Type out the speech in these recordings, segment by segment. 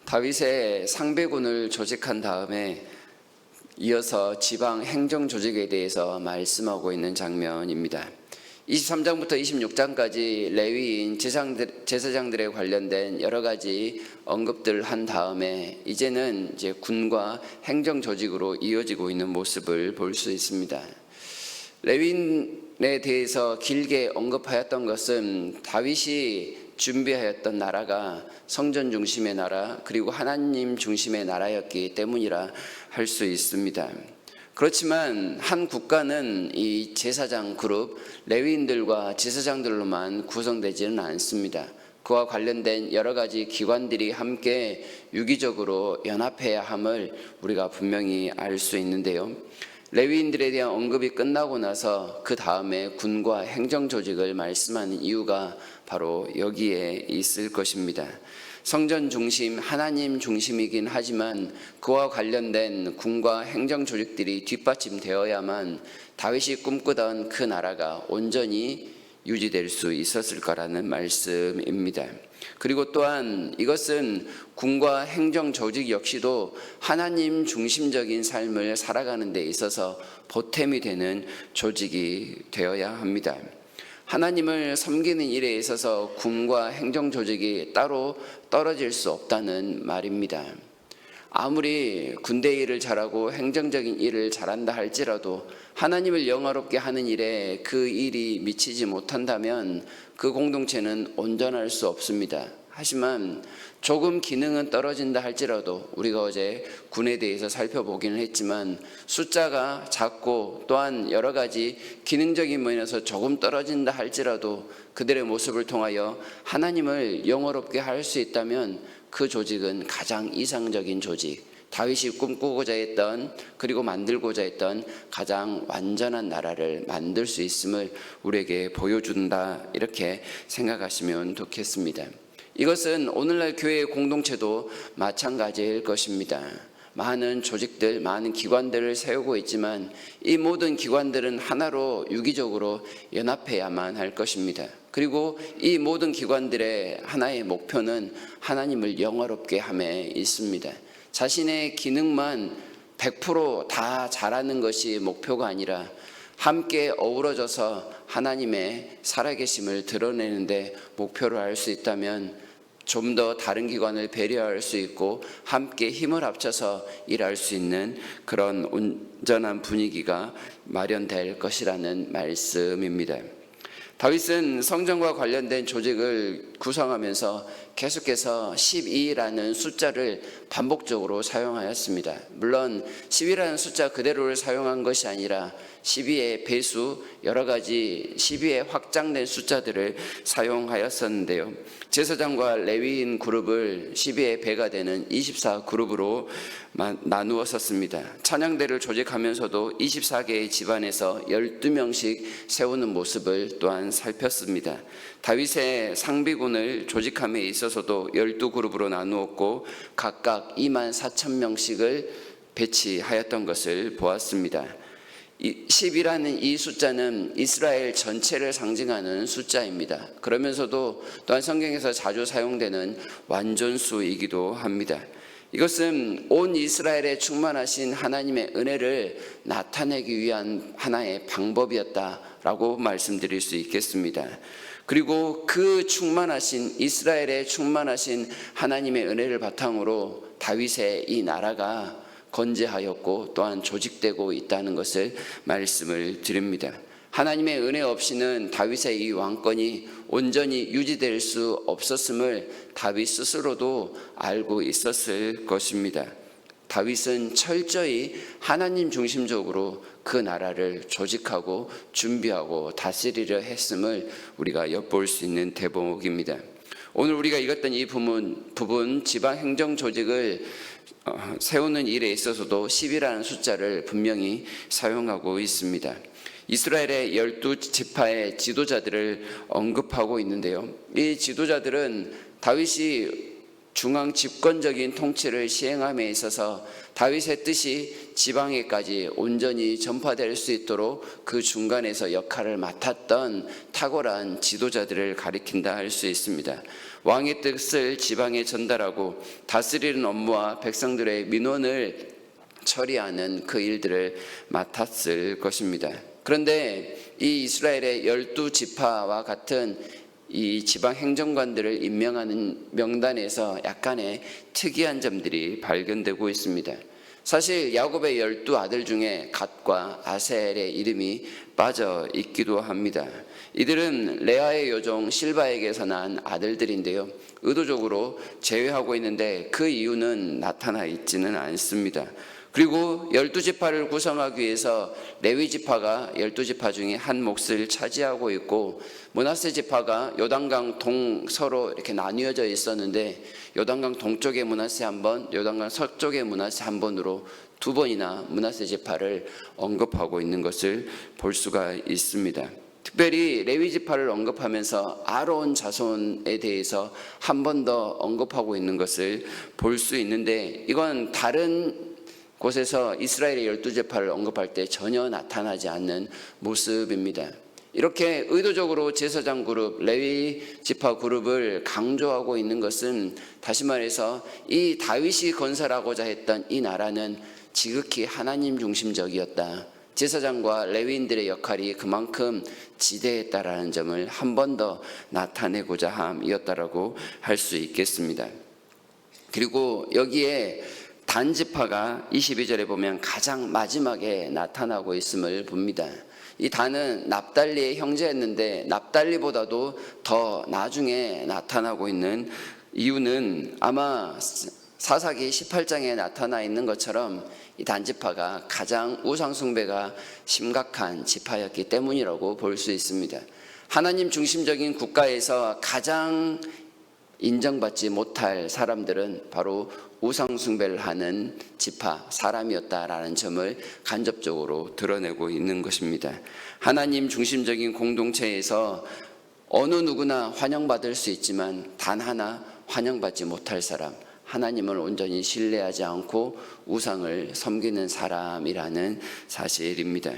다윗의 상배군을 조직한 다음에 이어서 지방 행정 조직에 대해서 말씀하고 있는 장면입니다. 23장부터 26장까지 레위인 제사장들에 관련된 여러 가지 언급들을 한 다음에 이제는 이제 군과 행정 조직으로 이어지고 있는 모습을 볼 수 있습니다. 레위인에 대해서 길게 언급하였던 것은 다윗이 준비하였던 나라가 성전 중심의 나라 그리고 하나님 중심의 나라였기 때문이라 할 수 있습니다. 그렇지만 한 국가는 이 제사장 그룹 레위인들과 제사장들로만 구성되지는 않습니다. 그와 관련된 여러 가지 기관들이 함께 유기적으로 연합해야 함을 우리가 분명히 알 수 있는데요. 레위인들에 대한 언급이 끝나고 나서 그 다음에 군과 행정 조직을 말씀하는 이유가 바로 여기에 있을 것입니다. 성전 중심, 하나님 중심이긴 하지만 그와 관련된 군과 행정 조직들이 뒷받침되어야만 다윗이 꿈꾸던 그 나라가 온전히 유지될 수 있었을 거라는 말씀입니다. 그리고 또한 이것은 군과 행정 조직 역시도 하나님 중심적인 삶을 살아가는 데 있어서 보탬이 되는 조직이 되어야 합니다. 하나님을 섬기는 일에 있어서 군과 행정 조직이 따로 떨어질 수 없다는 말입니다. 아무리 군대 일을 잘하고 행정적인 일을 잘한다 할지라도 하나님을 영화롭게 하는 일에 그 일이 미치지 못한다면 그 공동체는 온전할 수 없습니다. 하지만 조금 기능은 떨어진다 할지라도 우리가 어제 군에 대해서 살펴보기는 했지만 숫자가 작고 또한 여러 가지 기능적인 면에서 조금 떨어진다 할지라도 그들의 모습을 통하여 하나님을 영화롭게 할 수 있다면 그 조직은 가장 이상적인 조직, 다윗이 꿈꾸고자 했던 그리고 만들고자 했던 가장 완전한 나라를 만들 수 있음을 우리에게 보여준다, 이렇게 생각하시면 좋겠습니다. 이것은 오늘날 교회의 공동체도 마찬가지일 것입니다. 많은 조직들, 많은 기관들을 세우고 있지만 이 모든 기관들은 하나로 유기적으로 연합해야만 할 것입니다. 그리고 이 모든 기관들의 하나의 목표는 하나님을 영화롭게 함에 있습니다. 자신의 기능만 100% 잘하는 것이 목표가 아니라 함께 어우러져서 하나님의 살아계심을 드러내는데 목표로 할 수 있다면 좀 더 다른 기관을 배려할 수 있고 함께 힘을 합쳐서 일할 수 있는 그런 온전한 분위기가 마련될 것이라는 말씀입니다. 다윗은 성전과 관련된 조직을 구성하면서 계속해서 12라는 숫자를 반복적으로 사용하였습니다. 물론 12라는 숫자 그대로를 사용한 것이 아니라 12의 배수, 여러 가지 12의 확장된 숫자들을 사용하였었는데요. 제사장과 레위인 그룹을 12의 배가 되는 24그룹으로 나누었었습니다. 찬양대를 조직하면서도 24개의 집안에서 12명씩 세우는 모습을 또한 살폈습니다. 다윗의 상비군을 조직함에 있어서도 12그룹으로 나누었고 각각 24,000명씩을 배치하였던 것을 보았습니다. 10이라는 이 숫자는 이스라엘 전체를 상징하는 숫자입니다. 그러면서도 또한 성경에서 자주 사용되는 완전수이기도 합니다. 이것은 온 이스라엘에 충만하신 하나님의 은혜를 나타내기 위한 하나의 방법이었다라고 말씀드릴 수 있겠습니다. 그리고 그 충만하신 이스라엘에 충만하신 하나님의 은혜를 바탕으로 다윗의 이 나라가 건재하였고 또한 조직되고 있다는 것을 말씀을 드립니다. 하나님의 은혜 없이는 다윗의 이 왕권이 온전히 유지될 수 없었음을 다윗 스스로도 알고 있었을 것입니다. 다윗은 철저히 하나님 중심적으로 그 나라를 조직하고 준비하고 다스리려 했음을 우리가 엿볼 수 있는 대목입니다. 오늘 우리가 읽었던 이 부분 지방행정 조직을 세우는 일에 있어서도 10이라는 숫자를 분명히 사용하고 있습니다. 이스라엘의 12지파의 지도자들을 언급하고 있는데요. 이 지도자들은 다윗이 중앙 집권적인 통치를 시행함에 있어서 다윗의 뜻이 지방에까지 온전히 전파될 수 있도록 그 중간에서 역할을 맡았던 탁월한 지도자들을 가리킨다 할 수 있습니다. 왕의 뜻을 지방에 전달하고 다스리는 업무와 백성들의 민원을 처리하는 그 일들을 맡았을 것입니다. 그런데 이 이스라엘의 12지파와 같은 이 지방 행정관들을 임명하는 명단에서 약간의 특이한 점들이 발견되고 있습니다. 사실 야곱의 12아들 중에 갓과 아셀의 이름이 빠져 있기도 합니다. 이들은 레아의 여종 실바에게서 난 아들들인데요, 의도적으로 제외하고 있는데 그 이유는 나타나 있지는 않습니다. 그리고 12지파를 구성하기 위해서 레위 지파가 12지파 중에 한 몫을 차지하고 있고, 므낫세 지파가 요단강 동서로 이렇게 나뉘어져 있었는데 요단강 동쪽의 므낫세 한 번, 요단강 서쪽의 므낫세 한 번으로 두 번이나 므낫세 지파를 언급하고 있는 것을 볼 수가 있습니다. 특별히 레위 지파를 언급하면서 아론 자손에 대해서 한 번 더 언급하고 있는 것을 볼 수 있는데, 이건 다른 곳에서 이스라엘의 12지파를 언급할 때 전혀 나타나지 않는 모습입니다. 이렇게 의도적으로 제사장 그룹, 레위 지파 그룹을 강조하고 있는 것은, 다시 말해서 이 다윗이 건설하고자 했던 이 나라는 지극히 하나님 중심적이었다, 제사장과 레위인들의 역할이 그만큼 지대했다라는 점을 한 번 더 나타내고자 함이었다라고 할 수 있겠습니다. 그리고 여기에 단지파가 22절에 보면 가장 마지막에 나타나고 있음을 봅니다. 이 단은 납달리의 형제였는데 납달리보다도 더 나중에 나타나고 있는 이유는 아마 사사기 18장에 나타나 있는 것처럼 이 단지파가 가장 우상숭배가 심각한 지파였기 때문이라고 볼 수 있습니다. 하나님 중심적인 국가에서 가장 인정받지 못할 사람들은 바로 우상숭배를 하는 지파, 사람이었다라는 점을 간접적으로 드러내고 있는 것입니다. 하나님 중심적인 공동체에서 어느 누구나 환영받을 수 있지만 단 하나 환영받지 못할 사람, 하나님을 온전히 신뢰하지 않고 우상을 섬기는 사람이라는 사실입니다.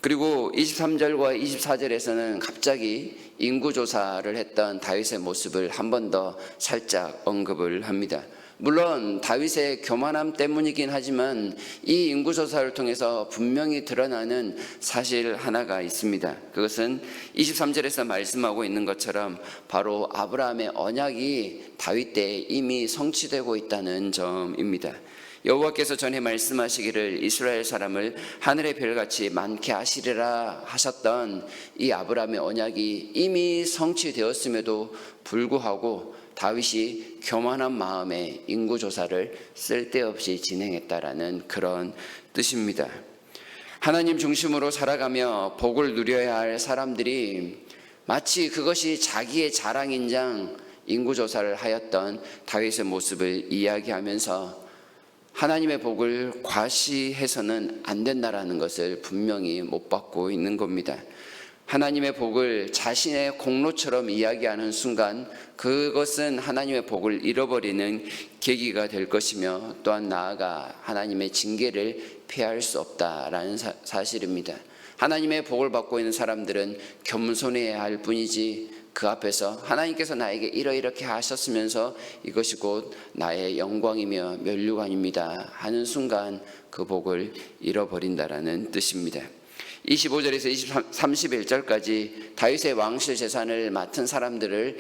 그리고 23절과 24절에서는 갑자기 인구조사를 했던 다윗의 모습을 한 번 더 살짝 언급을 합니다. 물론 다윗의 교만함 때문이긴 하지만 이 인구조사를 통해서 분명히 드러나는 사실 하나가 있습니다. 그것은 23절에서 말씀하고 있는 것처럼 바로 아브라함의 언약이 다윗 때에 이미 성취되고 있다는 점입니다. 여호와께서 전에 말씀하시기를 이스라엘 사람을 하늘의 별같이 많게 하시리라 하셨던 이 아브라함의 언약이 이미 성취되었음에도 불구하고 다윗이 교만한 마음에 인구조사를 쓸데없이 진행했다라는 그런 뜻입니다. 하나님 중심으로 살아가며 복을 누려야 할 사람들이 마치 그것이 자기의 자랑인장 인구조사를 하였던 다윗의 모습을 이야기하면서 하나님의 복을 과시해서는 안 된다라는 것을 분명히 못 받고 있는 겁니다. 하나님의 복을 자신의 공로처럼 이야기하는 순간 그것은 하나님의 복을 잃어버리는 계기가 될 것이며, 또한 나아가 하나님의 징계를 피할 수 없다라는 사실입니다. 하나님의 복을 받고 있는 사람들은 겸손해야 할 뿐이지, 그 앞에서 하나님께서 나에게 이렇게 하셨으면서 이것이 곧 나의 영광이며 면류관입니다 하는 순간 그 복을 잃어버린다라는 뜻입니다. 25절에서 31절까지 다윗의 왕실 재산을 맡은 사람들을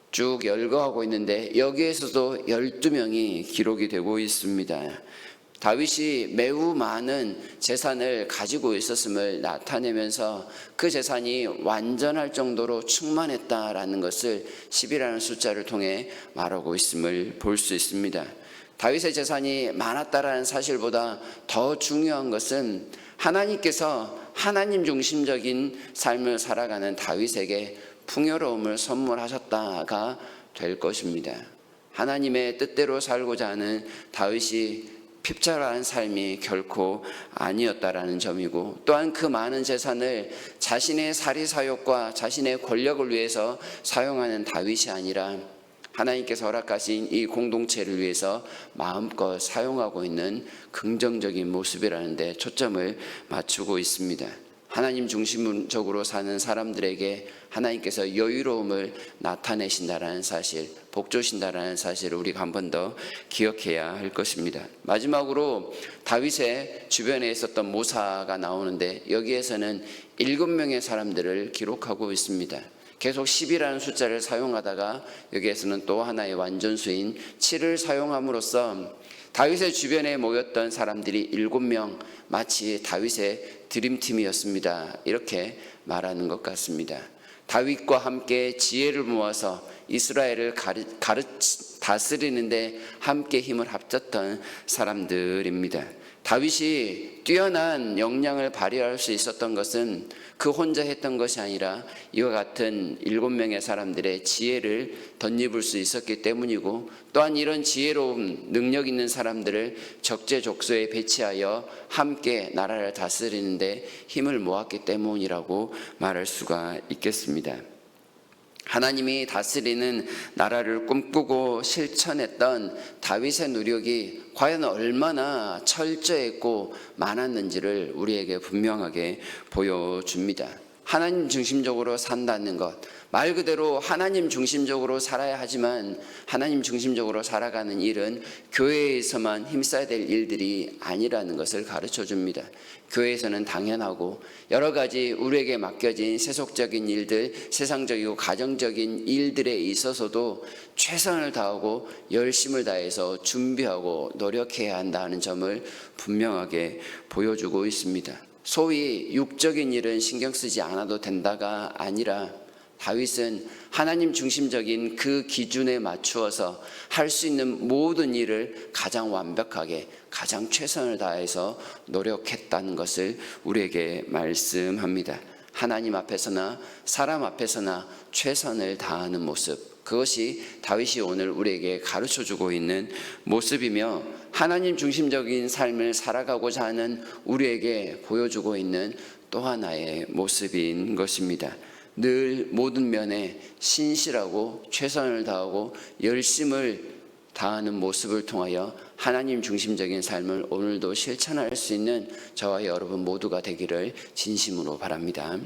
쭉 열거하고 있는데 여기에서도 12명이 기록이 되고 있습니다. 다윗이 매우 많은 재산을 가지고 있었음을 나타내면서 그 재산이 완전할 정도로 충만했다라는 것을 10이라는 숫자를 통해 말하고 있음을 볼 수 있습니다. 다윗의 재산이 많았다라는 사실보다 더 중요한 것은 하나님께서 하나님 중심적인 삶을 살아가는 다윗에게 풍요로움을 선물하셨다가 될 것입니다. 하나님의 뜻대로 살고자 하는 다윗이 핍절한 삶이 결코 아니었다라는 점이고, 또한 그 많은 재산을 자신의 사리사욕과 자신의 권력을 위해서 사용하는 다윗이 아니라 하나님께서 허락하신 이 공동체를 위해서 마음껏 사용하고 있는 긍정적인 모습이라는 데 초점을 맞추고 있습니다. 하나님 중심적으로 사는 사람들에게 하나님께서 여유로움을 나타내신다라는 사실, 복주신다라는 사실을 우리가 한 번 더 기억해야 할 것입니다. 마지막으로 다윗의 주변에 있었던 모사가 나오는데 여기에서는 7명의 사람들을 기록하고 있습니다. 계속 10이라는 숫자를 사용하다가 여기에서는 또 하나의 완전수인 7을 사용함으로써 다윗의 주변에 모였던 사람들이 7명, 마치 다윗의 드림팀이었습니다. 이렇게 말하는 것 같습니다. 다윗과 함께 지혜를 모아서 이스라엘을 다스리는데 함께 힘을 합쳤던 사람들입니다. 다윗이 뛰어난 역량을 발휘할 수 있었던 것은 그 혼자 했던 것이 아니라 이와 같은 7명의 사람들의 지혜를 덧입을 수 있었기 때문이고, 또한 이런 지혜로운 능력 있는 사람들을 적재적소에 배치하여 함께 나라를 다스리는데 힘을 모았기 때문이라고 말할 수가 있겠습니다. 하나님이 다스리는 나라를 꿈꾸고 실천했던 다윗의 노력이 과연 얼마나 철저했고 많았는지를 우리에게 분명하게 보여줍니다. 하나님 중심적으로 산다는 것, 말 그대로 하나님 중심적으로 살아야 하지만 하나님 중심적으로 살아가는 일은 교회에서만 힘써야 될 일들이 아니라는 것을 가르쳐 줍니다. 교회에서는 당연하고 여러 가지 우리에게 맡겨진 세속적인 일들, 세상적이고 가정적인 일들에 있어서도 최선을 다하고 열심을 다해서 준비하고 노력해야 한다는 점을 분명하게 보여주고 있습니다. 소위 육적인 일은 신경 쓰지 않아도 된다가 아니라 다윗은 하나님 중심적인 그 기준에 맞추어서 할 수 있는 모든 일을 가장 완벽하게, 가장 최선을 다해서 노력했다는 것을 우리에게 말씀합니다. 하나님 앞에서나 사람 앞에서나 최선을 다하는 모습, 그것이 다윗이 오늘 우리에게 가르쳐주고 있는 모습이며 하나님 중심적인 삶을 살아가고자 하는 우리에게 보여주고 있는 또 하나의 모습인 것입니다. 늘 모든 면에 신실하고 최선을 다하고 열심을 다하는 모습을 통하여 하나님 중심적인 삶을 오늘도 실천할 수 있는 저와 여러분 모두가 되기를 진심으로 바랍니다.